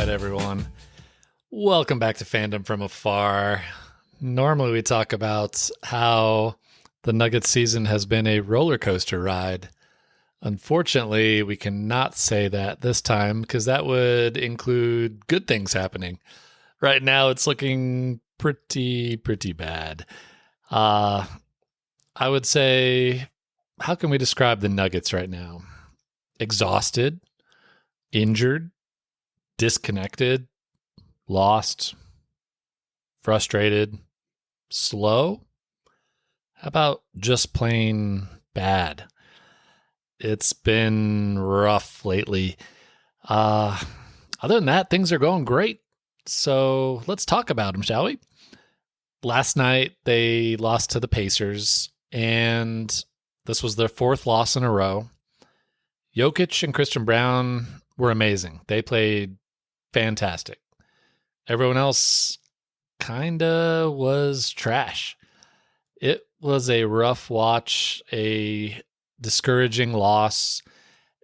right, everyone. Welcome back to Fandom from Afar. Normally we talk about how the Nuggets season has been a roller coaster ride. Unfortunately, we cannot say that this time because that would include good things happening. Right now, it's looking pretty bad. I would say, how can we describe the Nuggets right now? Exhausted, injured, disconnected, lost, frustrated, slow? How about just plain bad? It's been rough lately. Other than that, things are going great. So let's talk about them, shall we? Last night, they lost to the Pacers, and this was their fourth loss in a row. Jokić and Christian Brown were amazing. They played fantastic. Everyone else kinda was trash. It was a rough watch, a discouraging loss,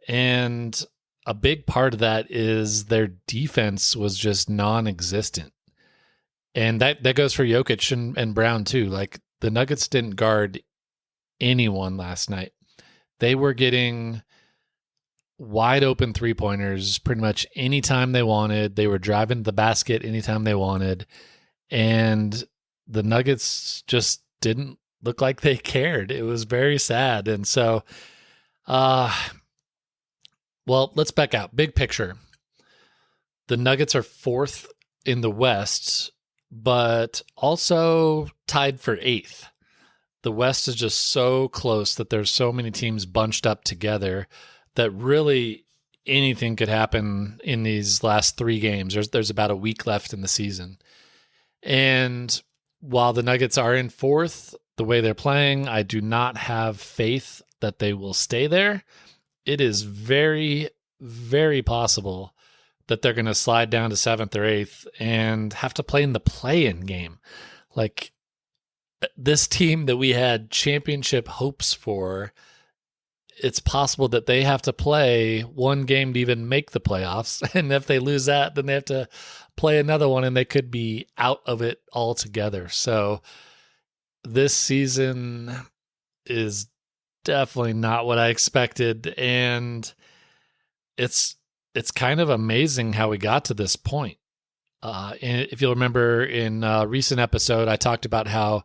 and a big part of that is their defense was just non-existent. And that goes for Jokić and Brown too. Like, the Nuggets didn't guard anyone last night. They were getting wide open three-pointers pretty much anytime they wanted. They were driving the basket anytime they wanted. And the Nuggets just didn't look like they cared. It was very sad. And so, well, let's back out. Big picture. The Nuggets are fourth in the West, but also tied for eighth. The West is just so close that there's so many teams bunched up together that really anything could happen in these last three games. There's about a week left in the season. And while the Nuggets are in fourth, the way they're playing, I do not have faith that they will stay there. It is very, very possible that they're going to slide down to seventh or eighth and have to play in the play-in game. Like, this team that we had championship hopes for, it's possible that they have to play one game to even make the playoffs. And if they lose that, then they have to play another one and they could be out of it altogether. So this season is definitely not what I expected. And it's kind of amazing how we got to this point. And if you'll remember in a recent episode, I talked about how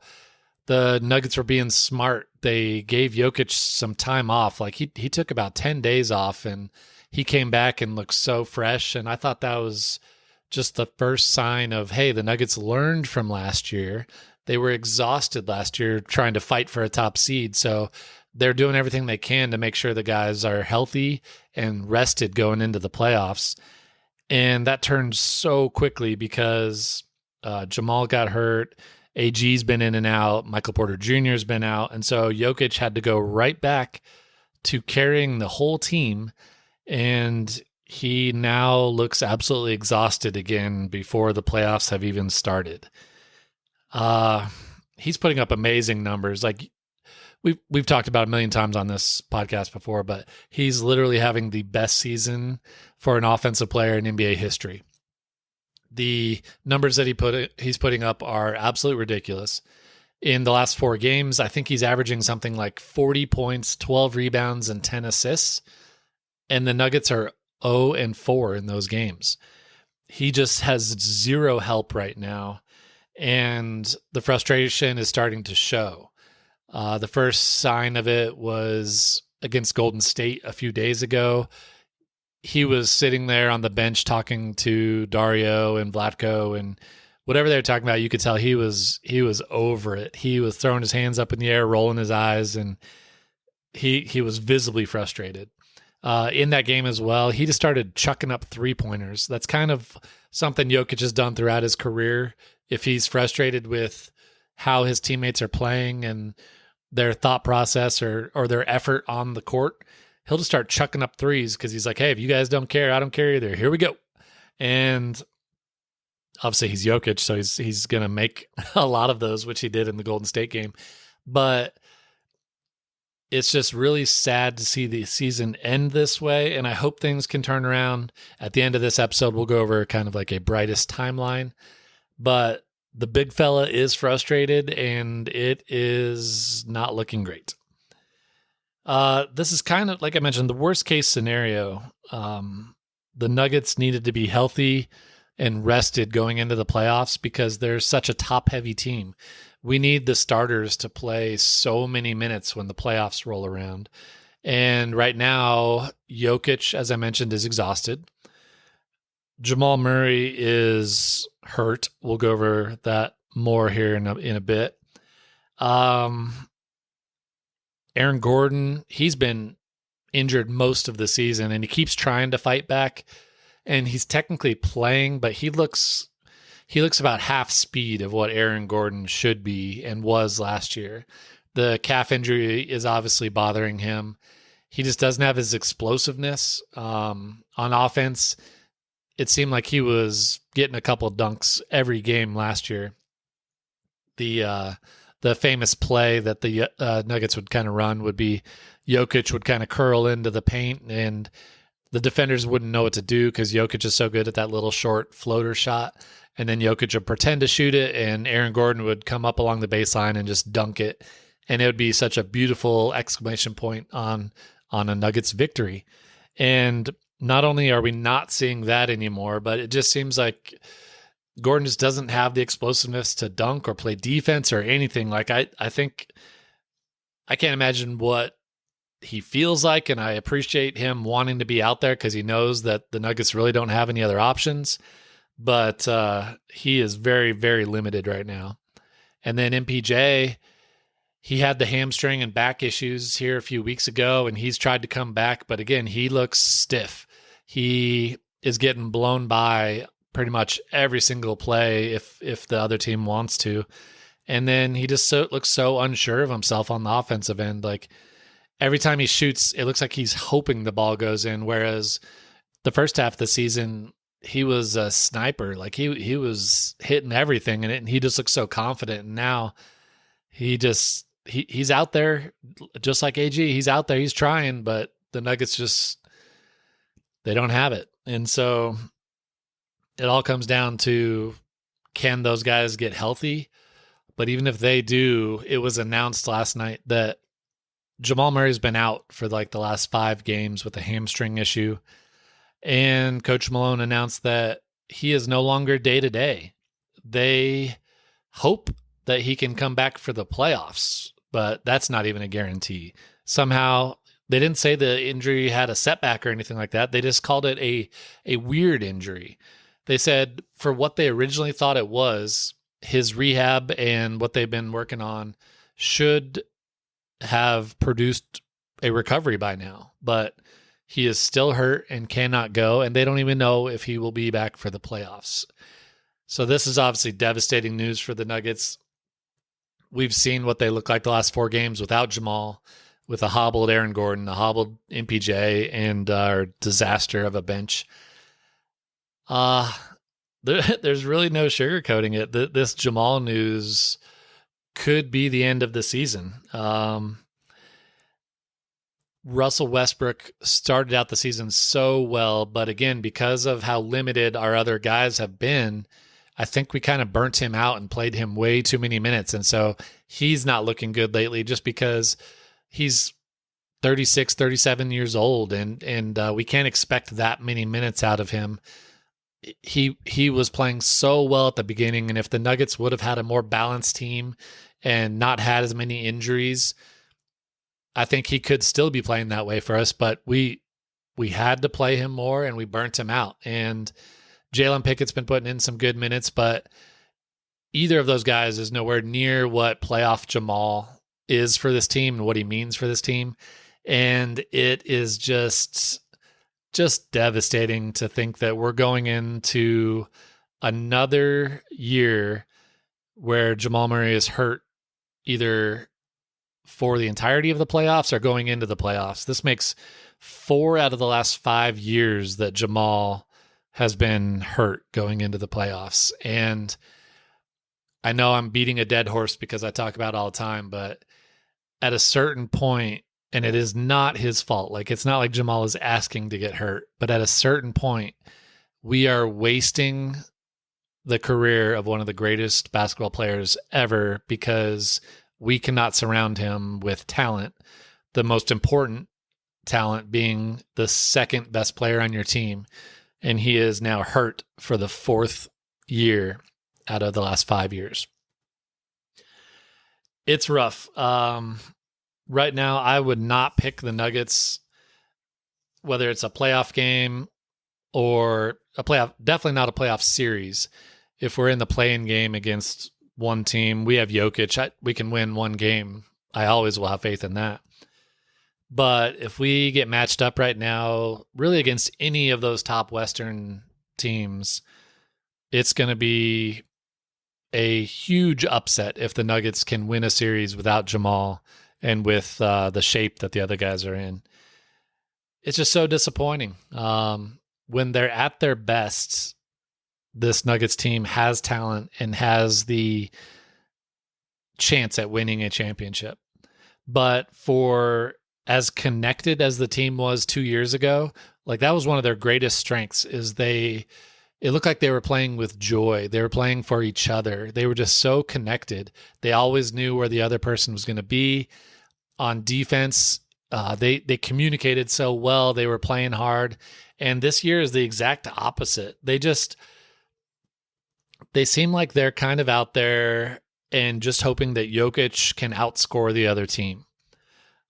the Nuggets were being smart. They gave Jokić some time off. Like, he took about 10 days off and he came back and looked so fresh. And I thought that was just the first sign of, hey, the Nuggets learned from last year. They were exhausted last year trying to fight for a top seed. So they're doing everything they can to make sure the guys are healthy and rested going into the playoffs. And that turned so quickly because Jamal got hurt. AG's been in and out. Michael Porter Jr. has been out. And so Jokić had to go right back to carrying the whole team. And he now looks absolutely exhausted again before the playoffs have even started. He's putting up amazing numbers. Like, we've talked about a million times on this podcast before, but he's literally having the best season for an offensive player in NBA history. The numbers that he's putting up are absolutely ridiculous. In the last 4 games, I think he's averaging something like 40 points, 12 rebounds, and 10 assists. And the Nuggets are 0-4 in those games. He just has zero help right now. And the frustration is starting to show. The first sign of it was against Golden State a few days ago. He was sitting there on the bench talking to Dario and Vlatko, and whatever they were talking about, you could tell he was over it. He was throwing his hands up in the air, rolling his eyes, and he was visibly frustrated. In that game as well, he just started chucking up three-pointers. That's kind of something Jokić has done throughout his career. If he's frustrated with how his teammates are playing and their thought process or their effort on the court, he'll just start chucking up threes because he's like, hey, if you guys don't care, I don't care either. Here we go. And obviously he's Jokić, so he's going to make a lot of those, which he did in the Golden State game. But it's just really sad to see the season end this way, and I hope things can turn around. At the end of this episode, we'll go over kind of like a brightest timeline, but the big fella is frustrated, and it is not looking great. This is kind of, like I mentioned, the worst case scenario. The Nuggets needed to be healthy and rested going into the playoffs because they're such a top-heavy team. We need the starters to play so many minutes when the playoffs roll around. And right now, Jokić, as I mentioned, is exhausted. Jamal Murray is hurt. We'll go over that more here in a bit. Aaron Gordon, he's been injured most of the season, and he keeps trying to fight back. And he's technically playing, but he looks about half speed of what Aaron Gordon should be and was last year. The calf injury is obviously bothering him. He just doesn't have his explosiveness. On offense, it seemed like he was getting a couple dunks every game last year. The famous play that the Nuggets would kind of run would be Jokić would kind of curl into the paint, and the defenders wouldn't know what to do because Jokić is so good at that little short floater shot. And then Jokić would pretend to shoot it, and Aaron Gordon would come up along the baseline and just dunk it. And it would be such a beautiful exclamation point on a Nuggets victory. And not only are we not seeing that anymore, but it just seems like Gordon just doesn't have the explosiveness to dunk or play defense or anything. Like I think I can't imagine what he feels like, and I appreciate him wanting to be out there because he knows that the Nuggets really don't have any other options. But he is very, very limited right now. And then MPJ, he had the hamstring and back issues here a few weeks ago, and he's tried to come back. But again, he looks stiff. He is getting blown by pretty much every single play if the other team wants to. And then he just looks so unsure of himself on the offensive end. Like every time he shoots, it looks like he's hoping the ball goes in, whereas the first half of the season, he was a sniper. Like he was hitting everything, and he just looks so confident. And now he's out there just like AG. He's out there, he's trying, but the Nuggets they don't have it. And so it all comes down to, can those guys get healthy? But even if they do, it was announced last night that Jamal Murray's been out for like the last 5 games with a hamstring issue. And Coach Malone announced that he is no longer day-to-day. They hope that he can come back for the playoffs, but that's not even a guarantee. Somehow, they didn't say the injury had a setback or anything like that. They just called it a weird injury. They said for what they originally thought it was, his rehab and what they've been working on should have produced a recovery by now. But he is still hurt and cannot go, and they don't even know if he will be back for the playoffs. So this is obviously devastating news for the Nuggets. We've seen what they look like the last 4 games without Jamal, with a hobbled Aaron Gordon, a hobbled MPJ, and a disaster of a bench. There's really no sugarcoating it. This Jamal news could be the end of the season. Russell Westbrook started out the season so well, but again, because of how limited our other guys have been, I think we kind of burnt him out and played him way too many minutes. And so he's not looking good lately just because he's 36, 37 years old, and we can't expect that many minutes out of him. He was playing so well at the beginning, and if the Nuggets would have had a more balanced team and not had as many injuries, I think he could still be playing that way for us, but we had to play him more, and we burnt him out. And Jalen Pickett's been putting in some good minutes, but either of those guys is nowhere near what playoff Jamal is for this team and what he means for this team. And it is just devastating to think that we're going into another year where Jamal Murray is hurt either for the entirety of the playoffs or going into the playoffs. This makes 4 out of the last 5 years that Jamal has been hurt going into the playoffs. And I know I'm beating a dead horse because I talk about it all the time, but at a certain point, and it is not his fault. Like, it's not like Jamal is asking to get hurt, but at a certain point, we are wasting the career of one of the greatest basketball players ever because we cannot surround him with talent. The most important talent being the second best player on your team. And he is now hurt for the fourth year out of the last 5 years. It's rough. Right now, I would not pick the Nuggets, whether it's a playoff game or a playoff, definitely not a playoff series. If we're in the play-in game against one team, we have Jokić. We can win one game. I always will have faith in that. But if we get matched up right now, really against any of those top Western teams, it's going to be a huge upset if the Nuggets can win a series without Jamal and with the shape that the other guys are in. It's just so disappointing. When they're at their best, this Nuggets team has talent and has the chance at winning a championship. But for as connected as the team was 2 years ago, like that was one of their greatest strengths, is it looked like they were playing with joy. They were playing for each other. They were just so connected. They always knew where the other person was going to be on defense. They communicated so well. They were playing hard. And this year is the exact opposite. They seem like they're kind of out there and just hoping that Jokić can outscore the other team.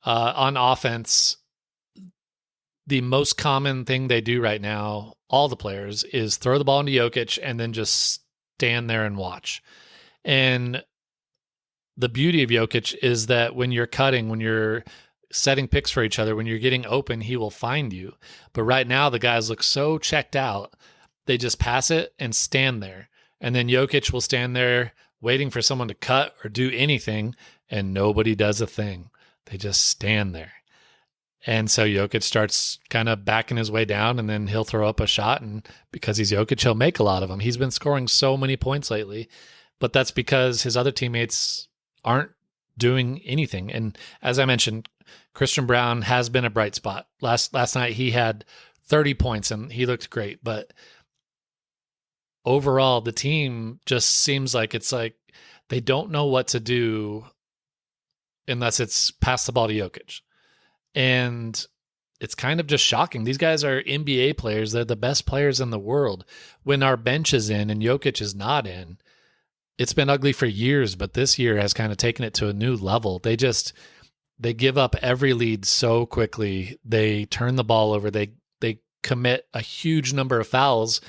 On offense, the most common thing they do right now, all the players, is throw the ball into Jokić and then just stand there and watch. And the beauty of Jokić is that when you're cutting, when you're setting picks for each other, when you're getting open, he will find you. But right now, the guys look so checked out, they just pass it and stand there. And then Jokić will stand there waiting for someone to cut or do anything, and nobody does a thing. They just stand there. And so Jokić starts kind of backing his way down, and then he'll throw up a shot. And because he's Jokić, he'll make a lot of them. He's been scoring so many points lately, but that's because his other teammates aren't doing anything. And as I mentioned, Christian Braun has been a bright spot. Last night he had 30 points and he looked great. But overall, the team just seems like it's like they don't know what to do unless it's pass the ball to Jokić. And it's kind of just shocking. These guys are NBA players. They're the best players in the world. When our bench is in and Jokić is not in, it's been ugly for years, but this year has kind of taken it to a new level. They give up every lead so quickly. They turn the ball over. They commit a huge number of fouls.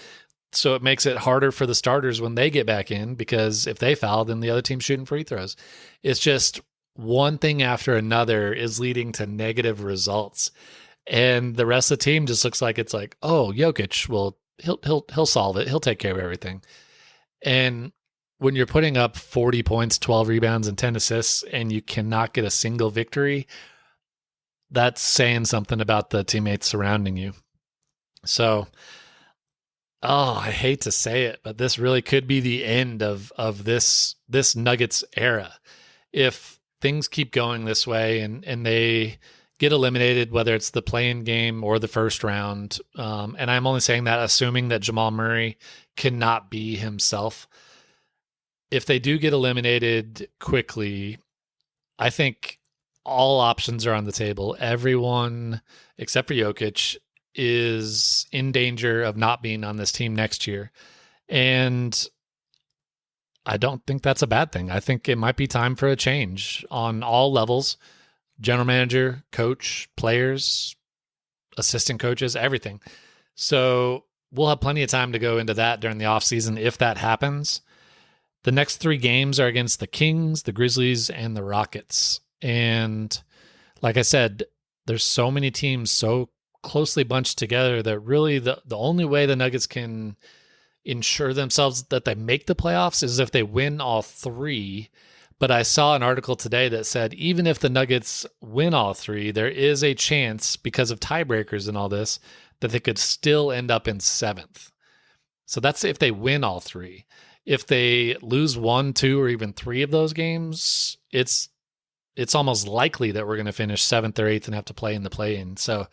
So it makes it harder for the starters when they get back in, because if they foul, then the other team's shooting free throws. It's just one thing after another is leading to negative results. And the rest of the team just looks like it's like, oh, Jokić, well, he'll solve it. He'll take care of everything. And when you're putting up 40 points, 12 rebounds, and 10 assists, and you cannot get a single victory, that's saying something about the teammates surrounding you. So, I hate to say it, but this really could be the end of this Nuggets era. If things keep going this way and they get eliminated, whether it's the play-in game or the first round, and I'm only saying that assuming that Jamal Murray cannot be himself. If they do get eliminated quickly, I think all options are on the table. Everyone except for Jokić is in danger of not being on this team next year. And I don't think that's a bad thing. I think it might be time for a change on all levels: general manager, coach, players, assistant coaches, everything. So we'll have plenty of time to go into that during the offseason if that happens. The next 3 games are against the Kings, the Grizzlies, and the Rockets. And like I said, there's so many teams so closely bunched together that really the only way the Nuggets can ensure themselves that they make the playoffs is if they win all 3. But I saw an article today that said even if the Nuggets win all 3, there is a chance, because of tiebreakers and all this, that they could still end up in 7th. So that's if they win all 3. If they lose 1, 2, or even 3 of those games, it's it's almost likely that we're going to finish 7th or 8th and have to play in the play-in. So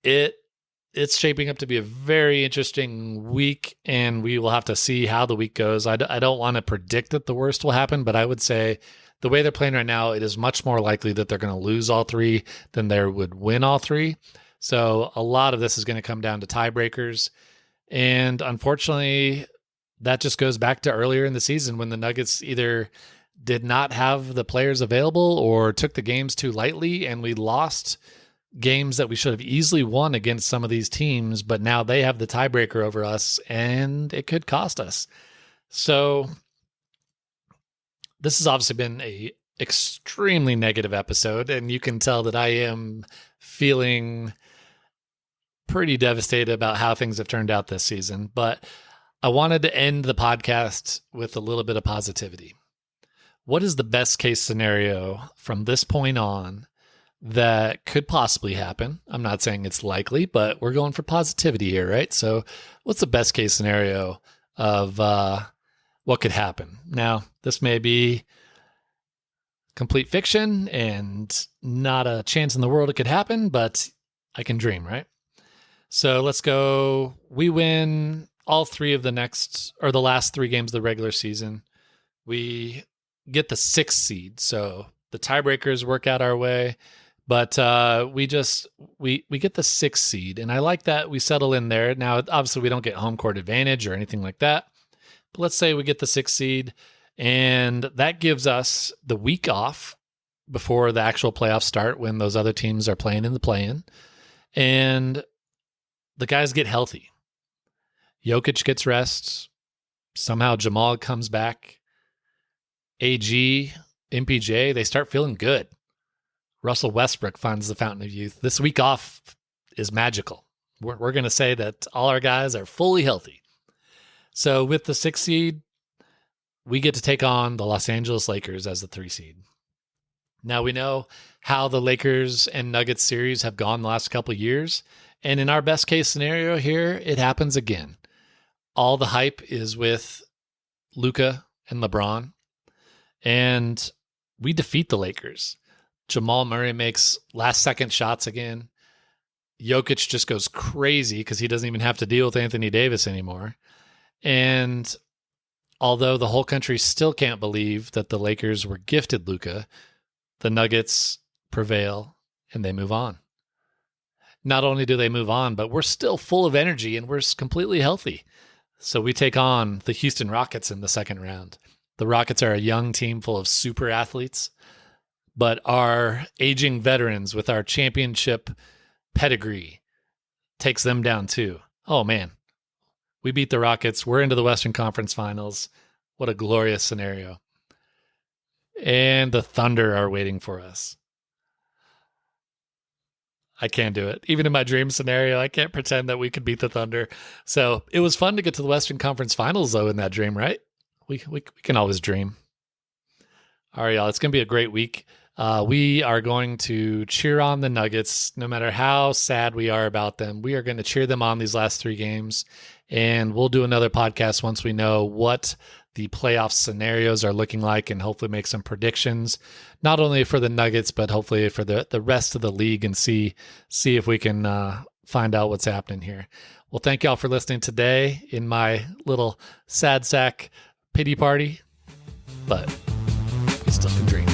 it's shaping up to be a very interesting week, and we will have to see how the week goes. I don't want to predict that the worst will happen, but I would say the way they're playing right now, it is much more likely that they're going to lose all 3 than they would win all 3. So a lot of this is going to come down to tiebreakers. And unfortunately, that just goes back to earlier in the season when the Nuggets either did not have the players available or took the games too lightly, and we lost games that we should have easily won against some of these teams, but now they have the tiebreaker over us, and it could cost us. So this has obviously been a extremely negative episode, and you can tell that I am feeling pretty devastated about how things have turned out this season, but I wanted to end the podcast with a little bit of positivity. What is the best case scenario from this point on that could possibly happen? I'm not saying it's likely, but we're going for positivity here, right? So what's the best case scenario of what could happen? Now, this may be complete fiction and not a chance in the world it could happen, but I can dream, right? So let's go. We win all 3 of the last 3 games of the regular season. We get the 6th seed. So the tiebreakers work out our way. But we get the 6th seed, and I like that we settle in there. Now, obviously, we don't get home court advantage or anything like that. But let's say we get the 6th seed, and that gives us the week off before the actual playoffs start when those other teams are playing in the play-in. And the guys get healthy. Jokić gets rest. Somehow Jamal comes back. AG, MPJ, they start feeling good. Russell Westbrook finds the fountain of youth. This week off is magical. We're going to say that all our guys are fully healthy. So with the 6th seed, we get to take on the Los Angeles Lakers as the 3 seed. Now we know how the Lakers and Nuggets series have gone the last couple of years. And in our best case scenario here, it happens again. All the hype is with Luka and LeBron. And we defeat the Lakers. Jamal Murray makes last-second shots again. Jokić just goes crazy because he doesn't even have to deal with Anthony Davis anymore. And although the whole country still can't believe that the Lakers were gifted Luka, the Nuggets prevail and they move on. Not only do they move on, but we're still full of energy and we're completely healthy. So we take on the Houston Rockets in the 2nd round. The Rockets are a young team full of super athletes, but our aging veterans with our championship pedigree takes them down too. Oh man, we beat the Rockets. We're into the Western Conference Finals. What a glorious scenario. And the Thunder are waiting for us. I can't do it. Even in my dream scenario, I can't pretend that we could beat the Thunder. So it was fun to get to the Western Conference Finals though in that dream, right? We can always dream. All right, y'all. It's going to be a great week. We are going to cheer on the Nuggets no matter how sad we are about them. We are going to cheer them on these last 3 games, and we'll do another podcast once we know what the playoff scenarios are looking like and hopefully make some predictions, not only for the Nuggets, but hopefully for the rest of the league and see if we can find out what's happening here. Well, thank y'all for listening today in my little sad sack pity party, but we still can dream.